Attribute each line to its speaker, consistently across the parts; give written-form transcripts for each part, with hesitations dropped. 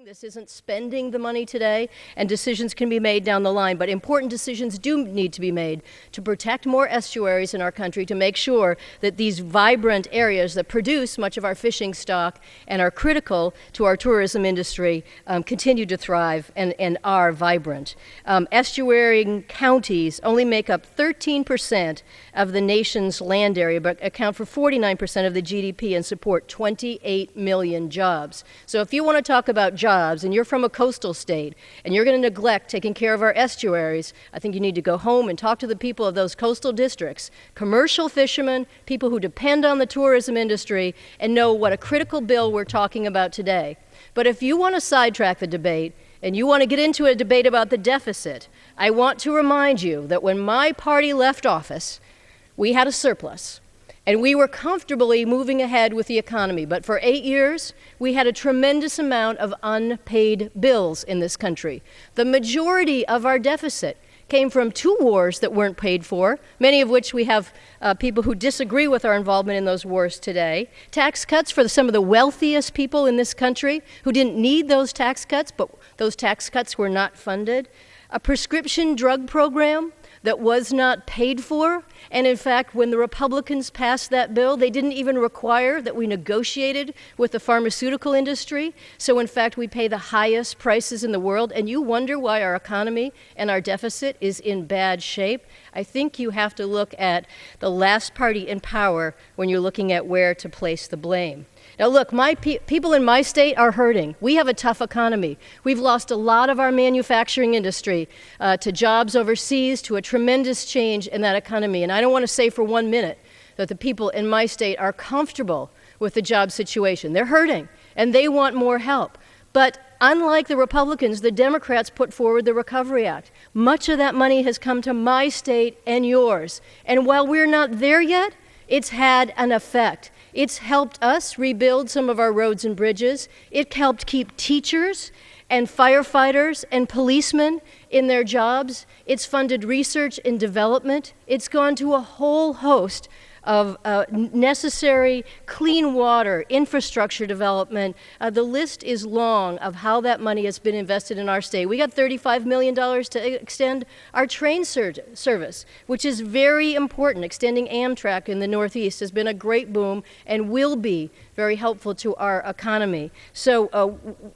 Speaker 1: This isn't spending the money today, and decisions can be made down the line, but important decisions do need to be made to protect more estuaries in our country, to make sure that these vibrant areas that produce much of our fishing stock and are critical to our tourism industry continue to thrive and are vibrant. Estuary counties only make up 13% of the nation's land area, but account for 49% of the GDP and support 28 million jobs. So if you want to talk about jobs, and you're from a coastal state, and you're going to neglect taking care of our estuaries, I think you need to go home and talk to the people of those coastal districts, commercial fishermen, people who depend on the tourism industry, and know what a critical bill we're talking about today. But if you want to sidetrack the debate, and you want to get into a debate about the deficit, I want to remind you that when my party left office, we had a surplus. And we were comfortably moving ahead with the economy. But for 8 years, we had a tremendous amount of unpaid bills in this country. The majority of our deficit came from 2 wars that weren't paid for, many of which we have people who disagree with our involvement in those wars today. Tax cuts for some of the wealthiest people in this country who didn't need those tax cuts, but those tax cuts were not funded. A prescription drug program that was not paid for. And in fact, when the Republicans passed that bill, they didn't even require that we negotiated with the pharmaceutical industry. So in fact, we pay the highest prices in the world. And you wonder why our economy and our deficit is in bad shape. I think you have to look at the last party in power when you're looking at where to place the blame. Now look, people in my state are hurting. We have a tough economy. We've lost a lot of our manufacturing industry to jobs overseas, to a tremendous change in that economy. And I don't want to say for 1 minute that the people in my state are comfortable with the job situation. They're hurting, and they want more help. But unlike the Republicans, the Democrats put forward the Recovery Act. Much of that money has come to my state and yours. And while we're not there yet, it's had an effect. It's helped us rebuild some of our roads and bridges. It helped keep teachers and firefighters and policemen in their jobs. It's funded research and development. It's gone to a whole host of necessary clean water, infrastructure development. The list is long of how that money has been invested in our state. We got $35 million to extend our train service, which is very important. Extending Amtrak in the Northeast has been a great boom and will be very helpful to our economy. So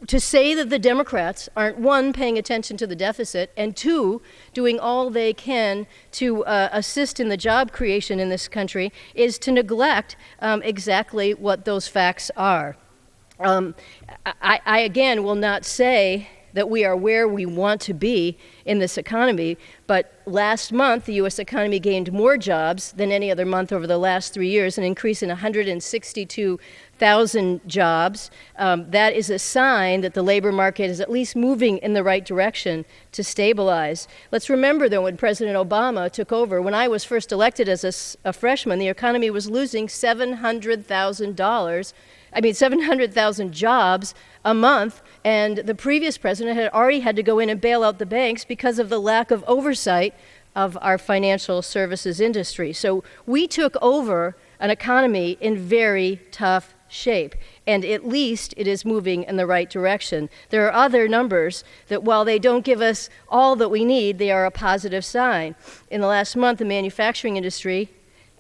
Speaker 1: to say that the Democrats aren't, 1, paying attention to the deficit, and 2, doing all they can to assist in the job creation in this country is to neglect exactly what those facts are. I again will not say that we are where we want to be in this economy, but last month the U.S. economy gained more jobs than any other month over the last 3 years, an increase in 162,000 jobs. That is a sign that the labor market is at least moving in the right direction to stabilize. Let's remember, though, when President Obama took over, when I was first elected as a freshman, the economy was losing $700,000 jobs a month, and the previous president had already had to go in and bail out the banks because of the lack of oversight of our financial services industry. So we took over an economy in very tough shape, and at least it is moving in the right direction. There are other numbers that, while they don't give us all that we need, they are a positive sign. In the last month, the manufacturing industry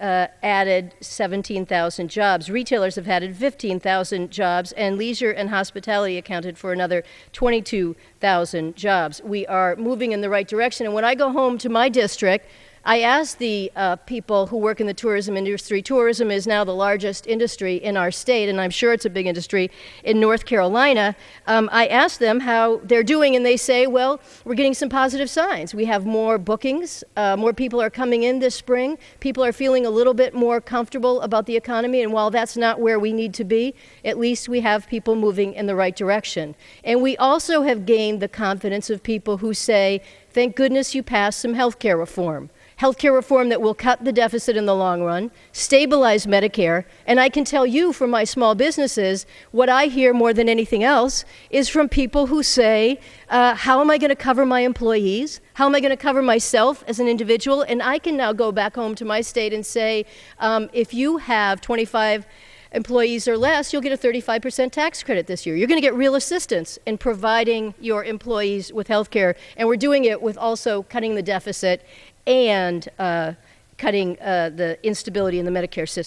Speaker 1: added 17,000 jobs. Retailers have added 15,000 jobs, and leisure and hospitality accounted for another 22,000 jobs. We are moving in the right direction, and when I go home to my district, I asked the people who work in the tourism industry. Tourism is now the largest industry in our state, and I'm sure it's a big industry in North Carolina. I asked them how they're doing, and they say, well, we're getting some positive signs. We have more bookings. More people are coming in this spring. People are feeling a little bit more comfortable about the economy, and while that's not where we need to be, at least we have people moving in the right direction. And we also have gained the confidence of people who say, thank goodness you passed some health care reform. Healthcare reform that will cut the deficit in the long run, stabilize Medicare, and I can tell you from my small businesses, what I hear more than anything else is from people who say, how am I going to cover my employees? How am I going to cover myself as an individual? And I can now go back home to my state and say, if you have 25 employees or less, you'll get a 35% tax credit this year. You're going to get real assistance in providing your employees with health care, and we're doing it with also cutting the deficit and cutting the instability in the Medicare system.